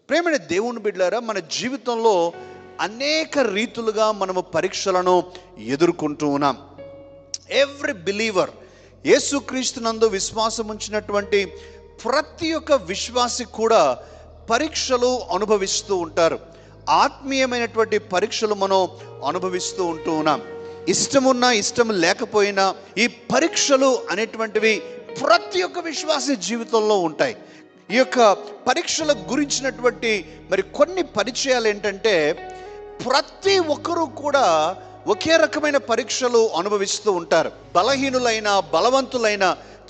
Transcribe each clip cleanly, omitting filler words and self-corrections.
ప్రేమైన దేవుని బిడ్డలారా, మన జీవితంలో అనేక రీతులుగా మనము పరీక్షలను ఎదుర్కొంటూ ఉన్నాం. ఎవ్రీ బిలీవర్, యేసుక్రీస్తునందు విశ్వాసం ఉంచినటువంటి ప్రతి ఒక్క విశ్వాసి కూడా పరీక్షలు అనుభవిస్తూ ఉంటారు. ఆత్మీయమైనటువంటి పరీక్షలు మనం అనుభవిస్తూ ఉంటూ ఉన్నాం. ఇష్టమున్నా ఇష్టం లేకపోయినా ఈ పరీక్షలు అనేటువంటివి ప్రతి ఒక్క విశ్వాసి జీవితంలో ఉంటాయి. ఈ యొక్క పరీక్షల గురించినటువంటి మరి కొన్ని పరిచయాలు ఏంటంటే, ప్రతి ఒక్కరూ కూడా ఒకే రకమైన పరీక్షలు అనుభవిస్తూ ఉంటారు. బలహీనులైన, బలవంతులైన,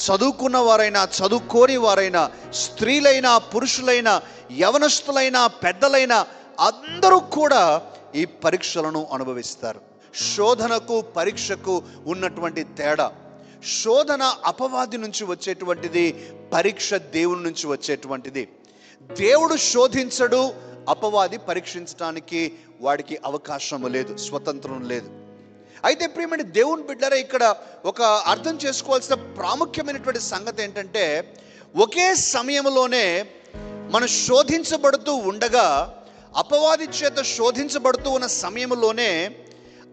చదువుకున్న వారైనా, చదువుకోని వారైనా, స్త్రీలైనా, పురుషులైనా, యవనస్తులైనా, పెద్దలైనా అందరూ కూడా ఈ పరీక్షలను అనుభవిస్తారు. శోధనకు పరీక్షకు ఉన్నటువంటి తేడా, శోధన అపవాది నుంచి వచ్చేటువంటిది, పరీక్ష దేవుని నుంచి వచ్చేటువంటిది. దేవుడు శోధించడు, అపవాది పరీక్షించడానికి వాడికి అవకాశం లేదు, స్వతంత్రం లేదు. అయితే ప్రియమైన దేవుని బిడ్డలారా, ఇక్కడ ఒక అర్థం చేసుకోవాల్సిన ప్రాముఖ్యమైనటువంటి సంగతి ఏంటంటే, ఒకే సమయంలోనే మనం శోధించబడుతూ ఉండగా, అపవాది చేత శోధించబడుతూ ఉన్న సమయంలోనే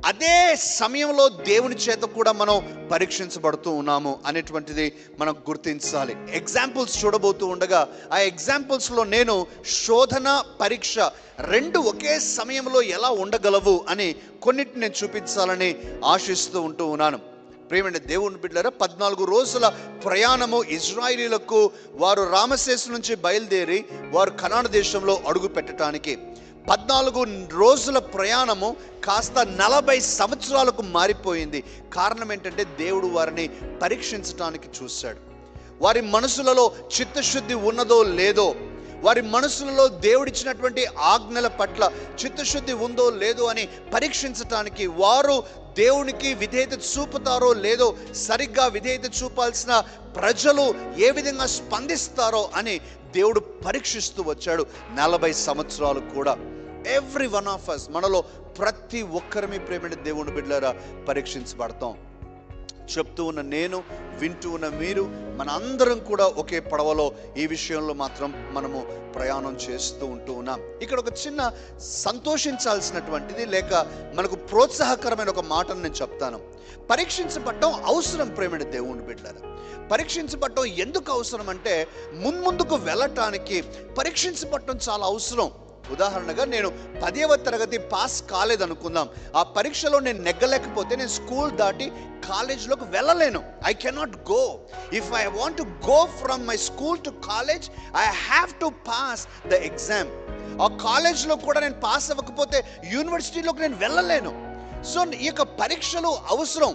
అదే సమయంలో దేవుని చేత కూడా మనం పరీక్షించబడుతూ ఉన్నాము అనేటువంటిది మనం గుర్తించాలి. ఎగ్జాంపుల్స్ చూడబోతూ ఉండగా ఆ ఎగ్జాంపుల్స్లో నేను శోధన, పరీక్ష రెండు ఒకే సమయంలో ఎలా ఉండగలవు అని కొన్నిటిని నేను చూపించాలని ఆశిస్తూ ఉంటూ ఉన్నాను. ప్రియమైన దేవుని బిడ్డలారా, 14 రోజుల ప్రయాణము ఇజ్రాయేలీలకు. వారు రామసేసు నుంచి బయలుదేరి వారు కనాను దేశంలో అడుగు పెట్టడానికి 14 రోజుల ప్రయాణము కాస్త 40 సంవత్సరాలకు మారిపోయింది. కారణం ఏంటంటే, దేవుడు వారిని పరీక్షించడానికి చూశాడు. వారి మనసులలో చిత్తశుద్ధి ఉన్నదో లేదో, వారి మనసులలో దేవుడిచ్చినటువంటి ఆజ్ఞల పట్ల చిత్తశుద్ధి ఉందో లేదో అని పరీక్షించటానికి, వారు దేవునికి విధేయత చూపుతారో లేదో, సరిగ్గా విధేయత చూపాల్సిన ప్రజలు ఏ విధంగా స్పందిస్తారో అని దేవుడు పరీక్షిస్తూ వచ్చాడు 40 సంవత్సరాలు కూడా. ఎవ్రీ వన్ ఆఫ్ అస్, మనలో ప్రతి ఒక్కరిని ప్రేమైన దేవుని బిడ్డలారా పరీక్షించబడతాం. చెప్తూ ఉన్న నేను, వింటూ ఉన్న మీరు, మన అందరం కూడా ఒకే పడవలో ఈ విషయంలో మాత్రం మనము ప్రయాణం చేస్తూ ఉంటూ ఉన్నాం. ఇక్కడ ఒక చిన్న సంతోషించాల్సినటువంటిది, లేక మనకు ప్రోత్సాహకరమైన ఒక మాటను నేను చెప్తాను. పరీక్షించబడటం అవసరం ప్రేమైన దేవుని బిడ్డలారా. పరీక్షించబడటం ఎందుకు అవసరం అంటే, ముందుకు వెళ్ళటానికి పరీక్షించబడటం చాలా అవసరం. ఉదాహరణగా, నేను 10వ తరగతి పాస్ కాలేదనుకుందాం. ఆ పరీక్షలో నేను నెగ్గలేకపోతే నేను స్కూల్ దాటి కాలేజ్లోకి వెళ్ళలేను. I cannot go. If I want to go from my school to college, I have to pass the exam. ఆ కాలేజ్లో కూడా నేను పాస్ అవ్వకపోతే యూనివర్సిటీలోకి నేను వెళ్ళలేను. సో ఈ యొక్క పరీక్షలు అవసరం.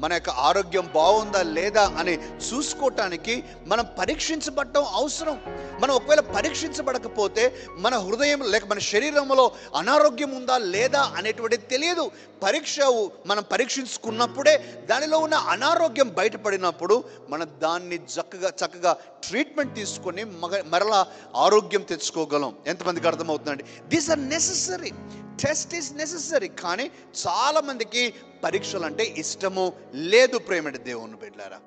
మన యొక్క ఆరోగ్యం బాగుందా లేదా అని చూసుకోవటానికి మనం పరీక్షించబడటం అవసరం. మనం ఒకవేళ పరీక్షించబడకపోతే మన హృదయం లేక మన శరీరంలో అనారోగ్యం ఉందా లేదా అనేటువంటిది తెలియదు. మనం పరీక్షించుకున్నప్పుడే దానిలో ఉన్న అనారోగ్యం బయటపడినప్పుడు మనం దాన్ని చక్కగా ట్రీట్మెంట్ తీసుకొని మరలా ఆరోగ్యం తెచ్చుకోగలం. ఎంతమందికి అర్థమవుతుందండి? These are necessary. Test is necessary. కానీ చాలా మందికి పరీక్షలు అంటే ఇష్టము లేదు ప్రేమటి దేవుని బిడ్డలారా.